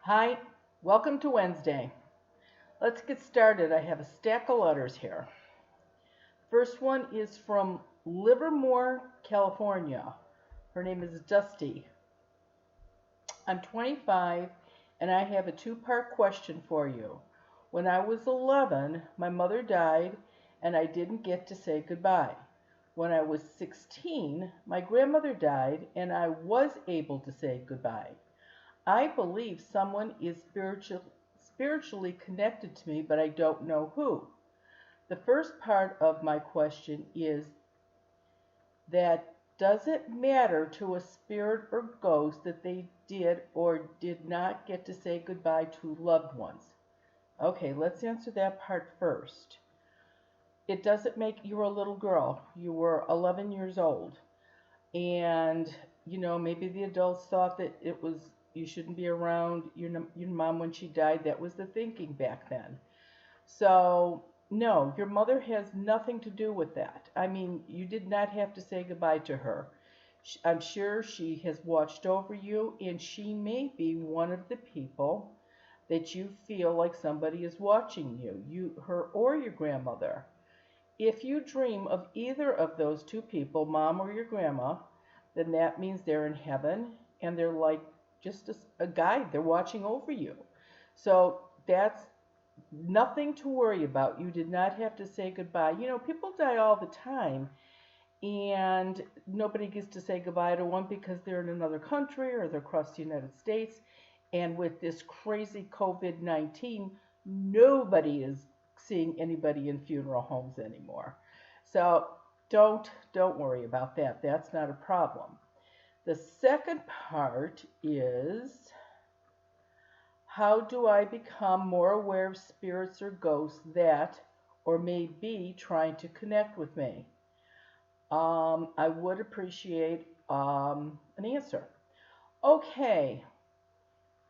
Hi, welcome to Wednesday. Let's get started. I have a stack of letters here. First one is from Livermore, California. Her name is Dusty. I'm 25 and I have a two-part question for you. When I was 11, my mother died and I didn't get to say goodbye. When I was 16, my grandmother died and I was able to say goodbye. I believe someone is spiritually connected to me, but I don't know who. The first part of my question is that does it matter to a spirit or ghost that they did or did not get to say goodbye to loved ones? Okay, let's answer that part first. It doesn't make you were a little girl. You were 11 years old. And maybe the adults thought that it was you shouldn't be around your mom when she died. That was the thinking back then. So no, your mother has nothing to do with that. I mean, you did not have to say goodbye to her. I'm sure she has watched over you, and she may be one of the people that you feel like somebody is watching you, her or your grandmother. If you dream of either of those two people, mom or your grandma, then that means they're in heaven and they're like just a guide. They're watching over you. So that's nothing to worry about. You did not have to say goodbye. People die all the time and nobody gets to say goodbye to one because they're in another country or they're across the United States. And with this crazy COVID-19, nobody is seeing anybody in funeral homes anymore. So don't worry about that. That's not a problem. The second part is how do I become more aware of spirits or ghosts that or may be trying to connect with me? I would appreciate an answer. Okay,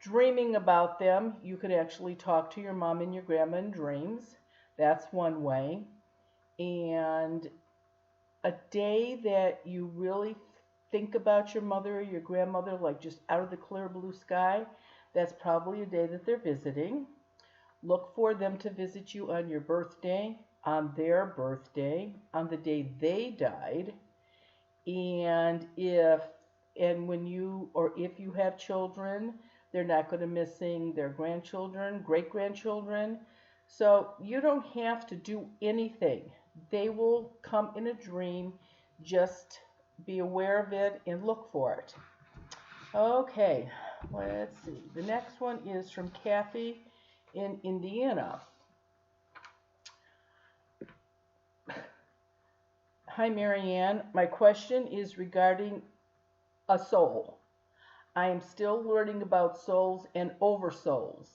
dreaming about them, you could actually talk to your mom and your grandma in dreams. That's one way. And a day that you really think about your mother or your grandmother, like just out of the clear blue sky, that's probably a day that they're visiting. Look for them to visit you on your birthday, on their birthday, on the day they died. And when you or if you have children, they're not going to miss seeing their grandchildren, great grandchildren. So you don't have to do anything. They will come in a dream. Just be aware of it and look for it. Okay, let's see. The next one is from Kathy in Indiana. Hi, Marianne. My question is regarding a soul. I am still learning about souls and oversouls.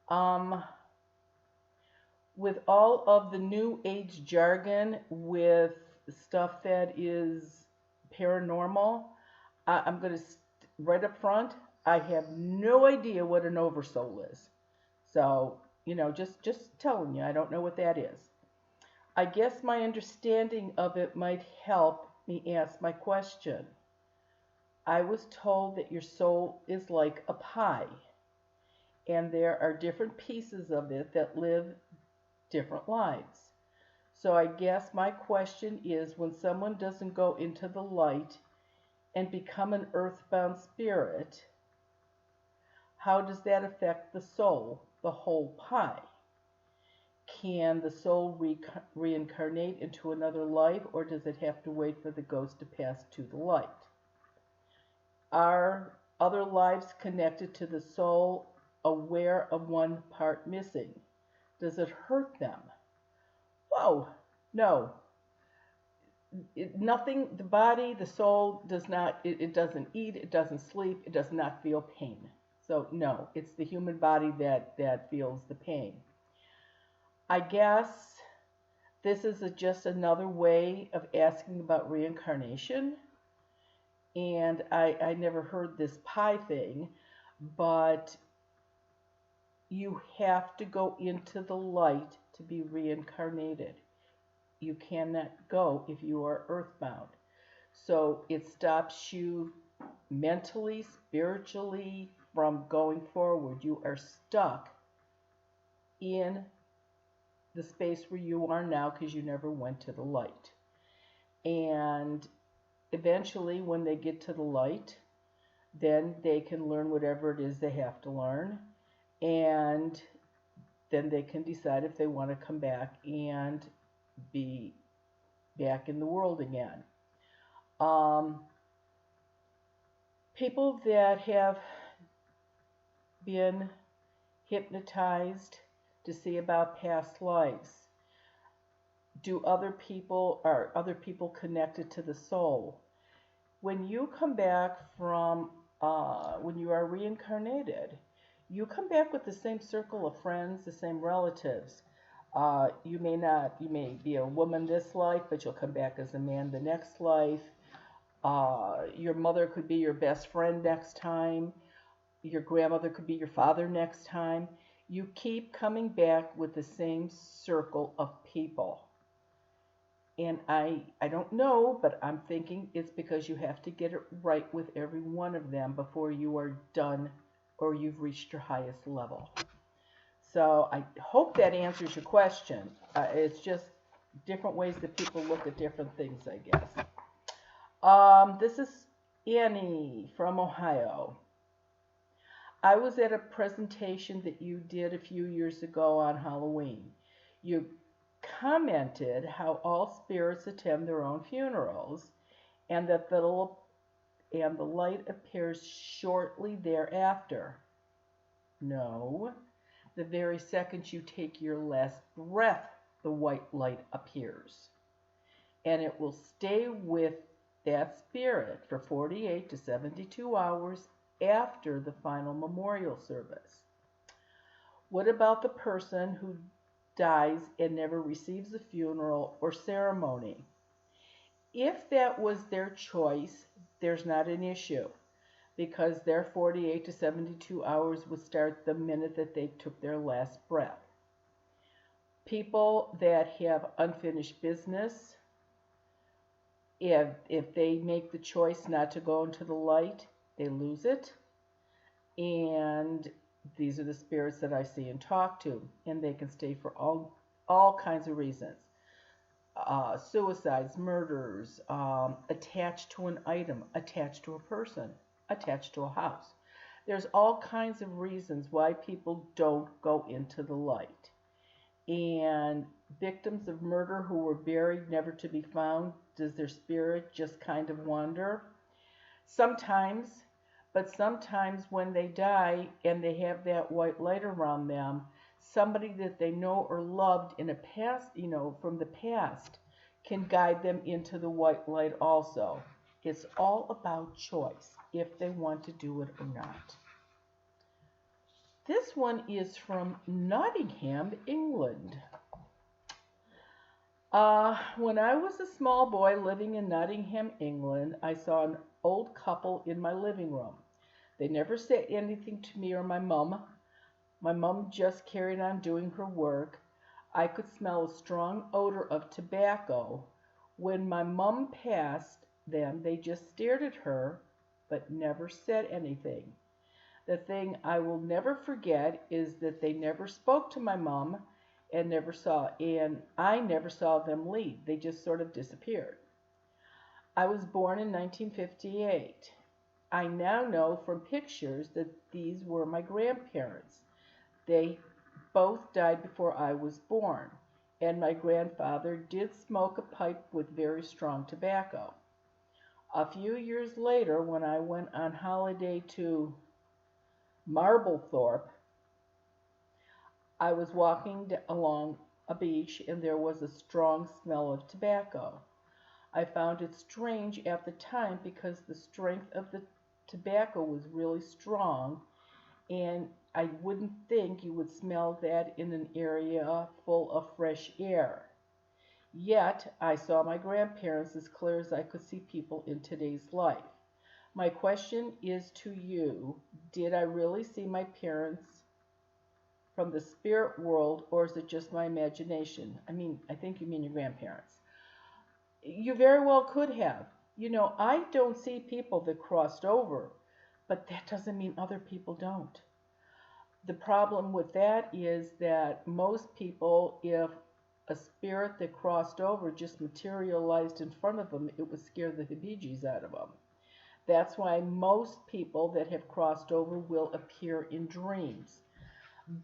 Um, with all of the new age jargon with stuff that is paranormal, I'm going to right up front, I have no idea what an oversoul is. So, just telling you, I don't know what that is. I guess my understanding of it might help me ask my question. I was told that your soul is like a pie, and there are different pieces of it that live different lives. So I guess my question is when someone doesn't go into the light and become an earthbound spirit, how does that affect the soul, the whole pie? Can the soul reincarnate into another life, or does it have to wait for the ghost to pass to the light? Are other lives connected to the soul aware of one part missing? Does it hurt them? Whoa, no. Nothing, the body, the soul does not, it doesn't eat, it doesn't sleep, it does not feel pain. So no, it's the human body that feels the pain. I guess this is just another way of asking about reincarnation. And I never heard this pie thing, but you have to go into the light to be reincarnated. You cannot go if you are earthbound. So it stops you mentally, spiritually, from going forward. You are stuck in the space where you are now because you never went to the light. And eventually, when they get to the light, then they can learn whatever it is they have to learn. And then they can decide if they want to come back and be back in the world again. Um, People that have been hypnotized to see about past lives, do other people, are other people connected to the soul? When you come back from, when you are reincarnated, you come back with the same circle of friends, the same relatives. You may be a woman this life, but you'll come back as a man the next life. Your mother could be your best friend next time. Your grandmother could be your father next time. You keep coming back with the same circle of people. And I don't know, but I'm thinking it's because you have to get it right with every one of them before you are done or you've reached your highest level. So I hope that answers your question. It's just different ways that people look at different things, I guess. This is Annie from Ohio. I was at a presentation that you did a few years ago on Halloween. You commented how all spirits attend their own funerals and that the light appears shortly thereafter. No, the very second you take your last breath, the white light appears. And it will stay with that spirit for 48 to 72 hours after the final memorial service. What about the person who dies and never receives a funeral or ceremony? If that was their choice, there's not an issue, because their 48 to 72 hours would start the minute that they took their last breath. People that have unfinished business, if they make the choice not to go into the light, they lose it. And these are the spirits that I see and talk to, and they can stay for all kinds of reasons. Suicides, murders, attached to an item, attached to a person, attached to a house. There's all kinds of reasons why people don't go into the light. And victims of murder who were buried, never to be found, does their spirit just kind of wander? Sometimes, but sometimes when they die and they have that white light around them, somebody that they know or loved in a past, from the past, can guide them into the white light also. It's all about choice, if they want to do it or not. This one is from Nottingham, England. When I was a small boy living in Nottingham, England, I saw an old couple in my living room. They never said anything to me or my mom. My mom just carried on doing her work. I could smell a strong odor of tobacco. When my mom passed them, they just stared at her, but never said anything. The thing I will never forget is that they never spoke to my mom and I never saw them leave. They just sort of disappeared. I was born in 1958. I now know from pictures that these were my grandparents. They both died before I was born, and my grandfather did smoke a pipe with very strong tobacco. A few years later, when I went on holiday to Marblethorpe, I was walking along a beach and there was a strong smell of tobacco. I found it strange at the time because the strength of the tobacco was really strong, and I wouldn't think you would smell that in an area full of fresh air. Yet, I saw my grandparents as clear as I could see people in today's life. My question is to you, did I really see my parents from the spirit world, or is it just my imagination? I think you mean your grandparents. You very well could have. I don't see people that crossed over, but that doesn't mean other people don't. The problem with that is that most people, if a spirit that crossed over just materialized in front of them, it would scare the heebie-jeebies out of them. That's why most people that have crossed over will appear in dreams.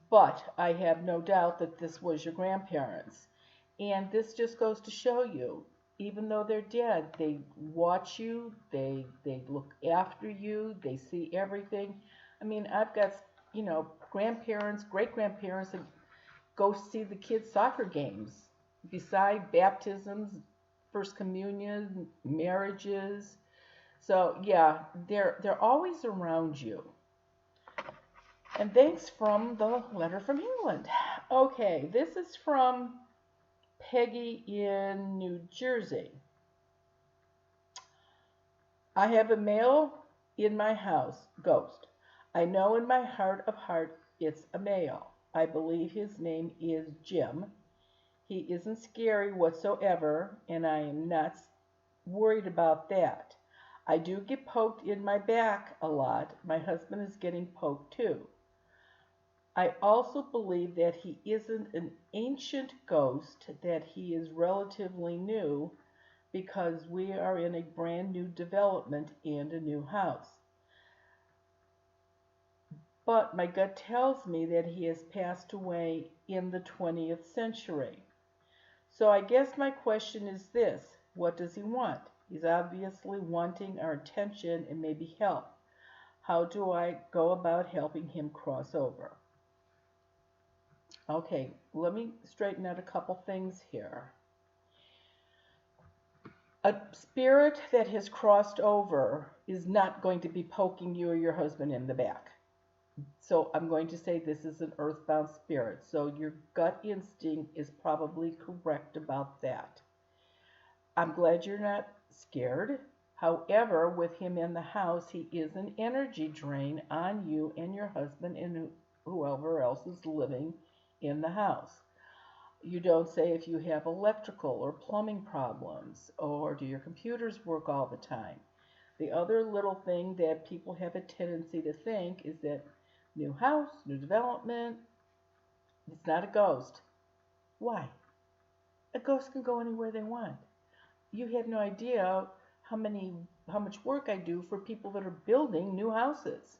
But I have no doubt that this was your grandparents. And this just goes to show you, even though they're dead, they watch you, they look after you, they see everything. I mean, I've got, grandparents, great grandparents that go see the kids' soccer games, beside baptisms, first communion, marriages. So yeah, they're always around you. And thanks from the letter from England. Okay, this is from Peggy in New Jersey. I have a male in my house, ghost. I know in my heart of heart it's a male. I believe his name is Jim. He isn't scary whatsoever, and I am not worried about that. I do get poked in my back a lot. My husband is getting poked too. I also believe that he isn't an ancient ghost, that he is relatively new because we are in a brand new development and a new house. But my gut tells me that he has passed away in the 20th century. So I guess my question is this: what does he want? He's obviously wanting our attention and maybe help. How do I go about helping him cross over? Okay, let me straighten out a couple things here. A spirit that has crossed over is not going to be poking you or your husband in the back. So I'm going to say this is an earthbound spirit. So your gut instinct is probably correct about that. I'm glad you're not scared. However, with him in the house, he is an energy drain on you and your husband and whoever else is living in the house. You don't say if you have electrical or plumbing problems, or do your computers work all the time. The other little thing that people have a tendency to think is that new house, new development, it's not a ghost. Why? A ghost can go anywhere they want. You have no idea how much work I do for people that are building new houses,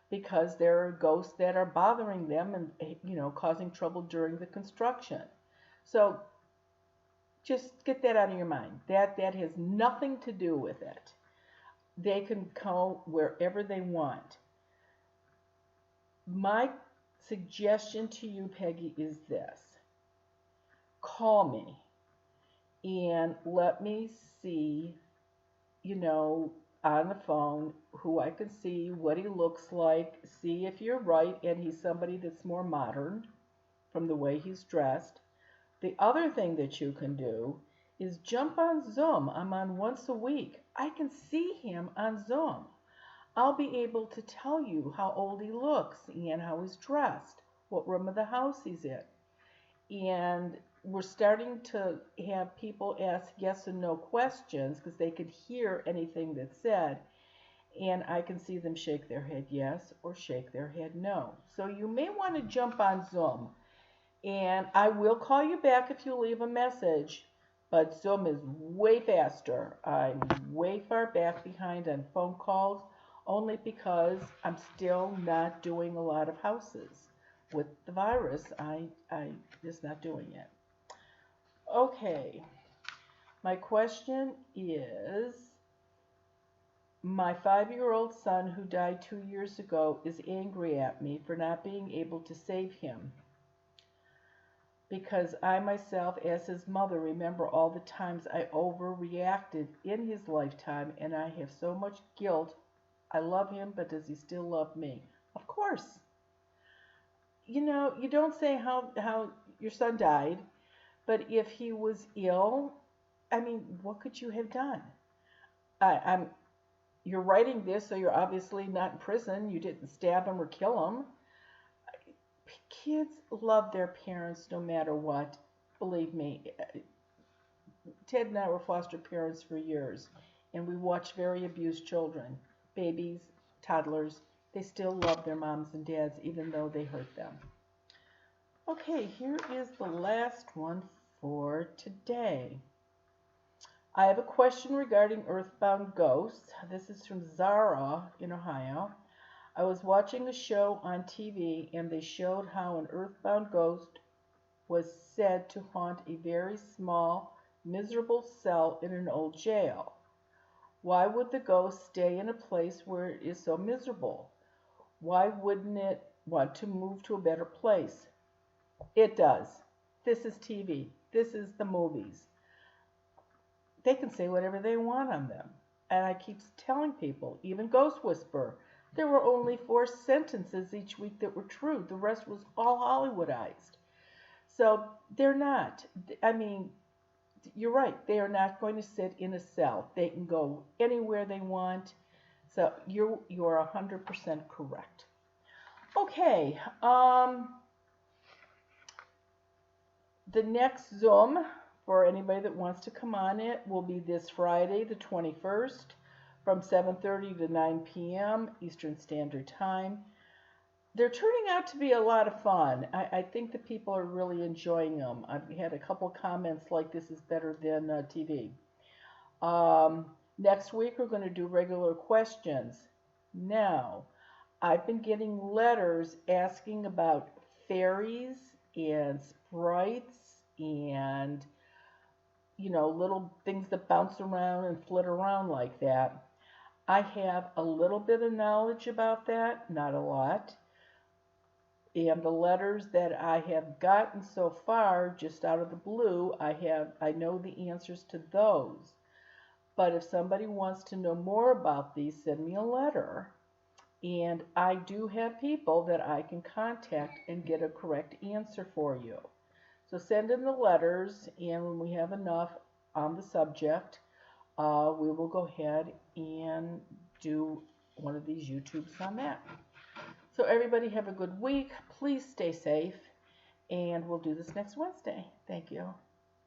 because there are ghosts that are bothering them and causing trouble during the construction. So just get that out of your mind. That has nothing to do with it. They can go wherever they want. My suggestion to you, Peggy, is this: call me and let me see, on the phone who I can see, what he looks like, see if you're right and he's somebody that's more modern from the way he's dressed. The other thing that you can do is jump on Zoom. I'm on once a week. I can see him on Zoom. I'll be able to tell you how old he looks and how he's dressed, what room of the house he's in. And we're starting to have people ask yes and no questions because they could hear anything that's said. And I can see them shake their head yes or shake their head no. So you may want to jump on Zoom. And I will call you back if you leave a message, but Zoom is way faster. I'm way far back behind on phone calls, only because I'm still not doing a lot of houses. With the virus, I just not doing it. Okay, my question is, my 5-year-old son who died 2 years ago is angry at me for not being able to save him, because I myself, as his mother, remember all the times I overreacted in his lifetime, and I have so much guilt. I love him, but does he still love me? Of course. You don't say how your son died, but if he was ill, I mean, what could you have done? You're writing this, so you're obviously not in prison. You didn't stab him or kill him. Kids love their parents no matter what. Believe me, Ted and I were foster parents for years, and we watched very abused children, babies, toddlers, they still love their moms and dads even though they hurt them. Okay, here is the last one for today. I have a question regarding earthbound ghosts. This is from Zara in Ohio. I was watching a show on TV and they showed how an earthbound ghost was said to haunt a very small, miserable cell in an old jail. Why would the ghost stay in a place where it is so miserable? Why wouldn't it want to move to a better place? It does. This is TV. This is the movies. They can say whatever they want on them. And I keep telling people, even Ghost Whisperer, there were only 4 sentences each week that were true. The rest was all Hollywoodized. So they're not. I mean, you're right. They are not going to sit in a cell. They can go anywhere they want. So you are 100% correct. Okay. The next Zoom, for anybody that wants to come on it, will be this Friday, the 21st, from 7:30 to 9 p.m. Eastern Standard Time. They're turning out to be a lot of fun. I think the people are really enjoying them. I've had a couple comments like this is better than TV. Next week, we're going to do regular questions. Now, I've been getting letters asking about fairies and sprites and, you know, little things that bounce around and flit around like that. I have a little bit of knowledge about that, not a lot. And the letters that I have gotten so far, just out of the blue, I know the answers to those. But if somebody wants to know more about these, send me a letter. And I do have people that I can contact and get a correct answer for you. So send in the letters, and when we have enough on the subject, we will go ahead and do one of these YouTubes on that. So everybody have a good week. Please stay safe, and we'll do this next Wednesday. Thank you.